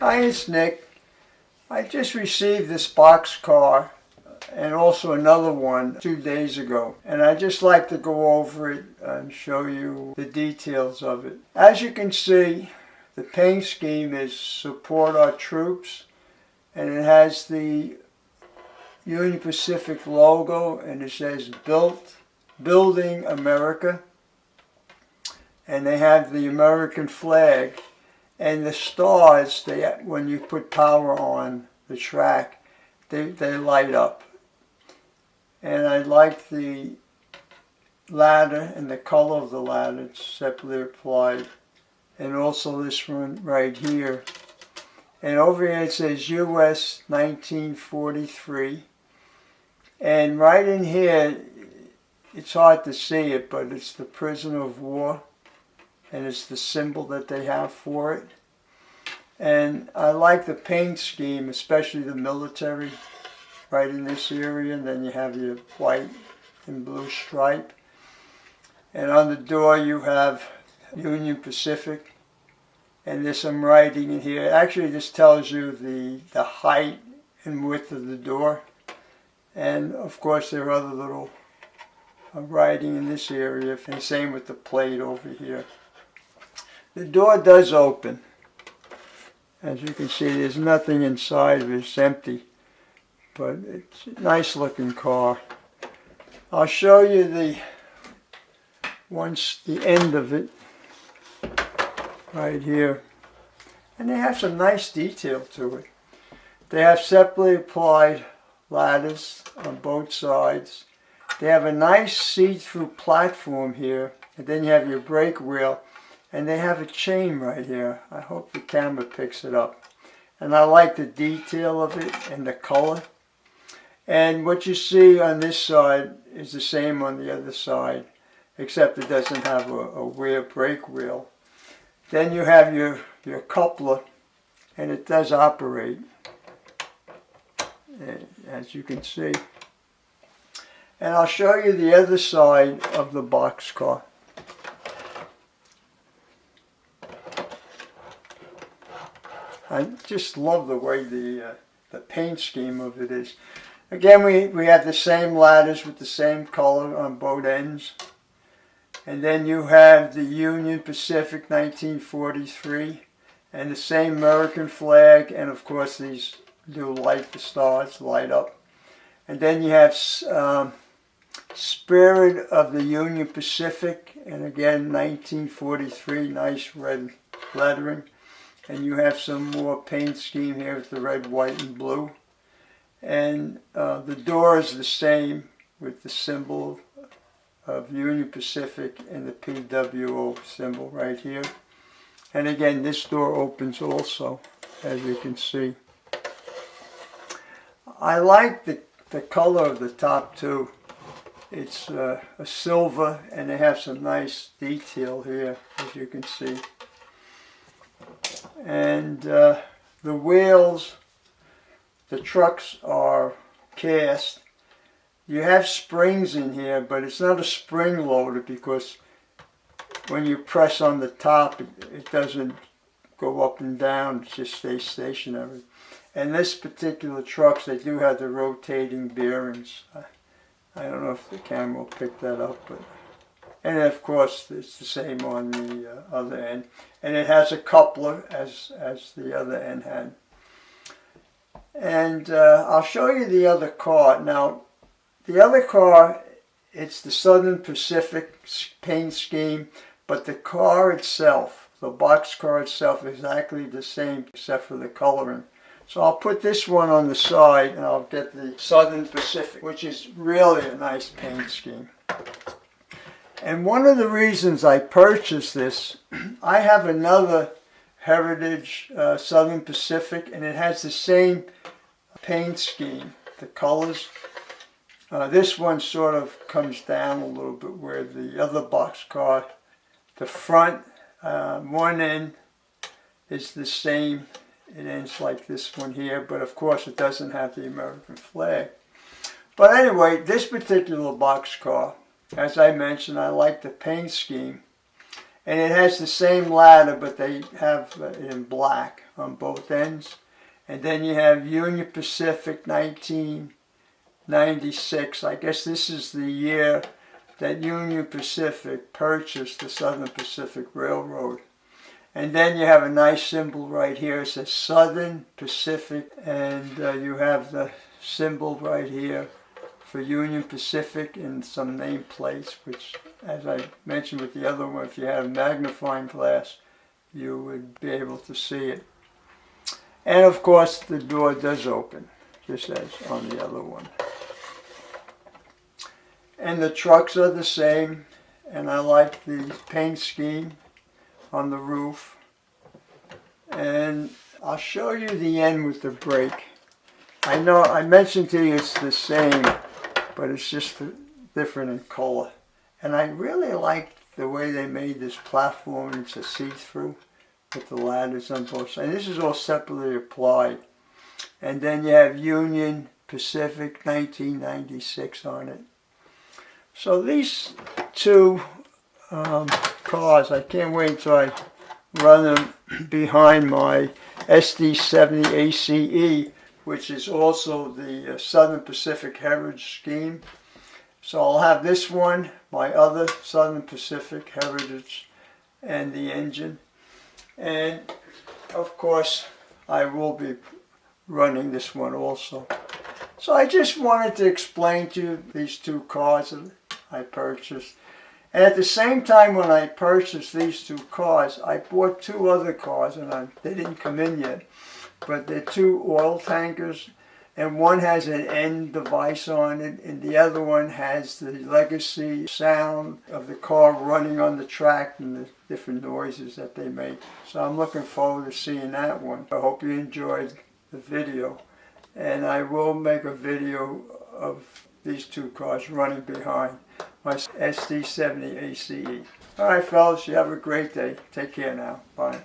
Hi, it's Nick. I just received this boxcar and also another one 2 days ago, and I just like to go over it and show you the details of it. As you can see, the paint scheme is Support Our Troops, and it has the Union Pacific logo, and it says Building America, and they have the American flag. And the stars, when you put power on the track, they light up. And I like the ladder and the color of the ladder. It's separately applied. And also this one right here. And over here it says US 1943. And right in here, it's hard to see it, but it's the prisoner of war. And it's the symbol that they have for it. And I like the paint scheme, especially the military, right in this area. And then you have your white and blue stripe. And on the door you have Union Pacific. And there's some writing in here. Actually, this tells you the height and width of the door. And of course there are other little writing in this area. And same with the plate over here. The door does open. As you can see, there's nothing inside of it. It's empty. But it's a nice looking car. I'll show you the end of it right here. And they have some nice detail to it. They have separately applied ladders on both sides. They have a nice see-through platform here. And then you have your brake wheel. And they have a chain right here. I hope the camera picks it up. And I like the detail of it and the color. And what you see on this side is the same on the other side, except it doesn't have a rear brake wheel. Then you have your coupler, and it does operate, as you can see. And I'll show you the other side of the boxcar. I just love the way the paint scheme of it is. Again, we have the same ladders with the same color on both ends. And then you have the Union Pacific 1943 and the same American flag. And of course these do light the stars, light up. And then you have Spirit of the Union Pacific. And again, 1943, nice red lettering. And you have some more paint scheme here with the red, white, and blue. And the door is the same with the symbol of Union Pacific and the PWO symbol right here. And again, this door opens also, as you can see. I like the color of the top too. It's a silver, and they have some nice detail here, as you can see. And the wheels, the trucks are cast. You have springs in here, but it's not a spring loader because when you press on the top, it doesn't go up and down, it just stays stationary. And this particular trucks, they do have the rotating bearings. I don't know if the camera will pick that up, but and of course it's the same on the other end. And it has a coupler as the other end had. And I'll show you the other car. Now, the other car, it's the Southern Pacific paint scheme, but the car itself, the boxcar itself, is exactly the same except for the coloring. So I'll put this one on the side and I'll get the Southern Pacific, which is really a nice paint scheme. And one of the reasons I purchased this, I have another Heritage Southern Pacific, and it has the same paint scheme, the colors. This one sort of comes down a little bit where the other boxcar, the front one end is the same. It ends like this one here, but of course it doesn't have the American flag. But anyway, this particular boxcar, as I mentioned, I like the paint scheme. And it has the same ladder, but they have it in black on both ends. And then you have Union Pacific 1996. I guess this is the year that Union Pacific purchased the Southern Pacific Railroad. And then you have a nice symbol right here. It says Southern Pacific, and you have the symbol right here for Union Pacific and some nameplates, which, as I mentioned with the other one, if you had a magnifying glass, you would be able to see it. And of course, the door does open, just as on the other one. And the trucks are the same, and I like the paint scheme on the roof. And I'll show you the end with the brake. I know I mentioned to you it's the same, but it's just different in color. And I really like the way they made this platform. It's a see-through with the ladders on both sides. And this is all separately applied. And then you have Union Pacific 1996 on it. So these two cars, I can't wait until I run them behind my SD70 ACE, which is also the Southern Pacific Heritage Scheme. So I'll have this one, my other Southern Pacific Heritage, and the engine. And of course, I will be running this one also. So I just wanted to explain to you these two cars that I purchased. And at the same time when I purchased these two cars, I bought two other cars, and they didn't come in yet. But they're two oil tankers, and one has an end device on it, and the other one has the legacy sound of the car running on the track and the different noises that they make. So I'm looking forward to seeing that one. I hope you enjoyed the video, and I will make a video of these two cars running behind my SD70 ACE. All right, fellas, you have a great day. Take care now. Bye.